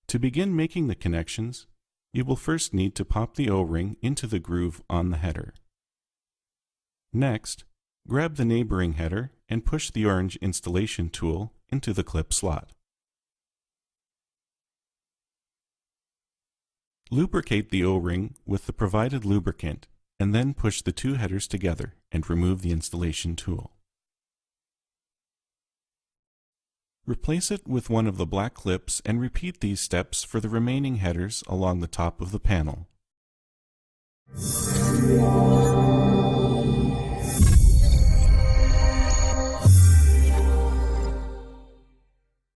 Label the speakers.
Speaker 1: To begin making the connections, you will first need to pop the O-ring into the groove on the header. Next, grab the neighboring header and push the orange installation tool into the clip slot. Lubricate the O-ring with the provided lubricant and then push the two headers together and remove the installation tool. Replace it with one of the black clips and repeat these steps for the remaining headers along the top of the panel.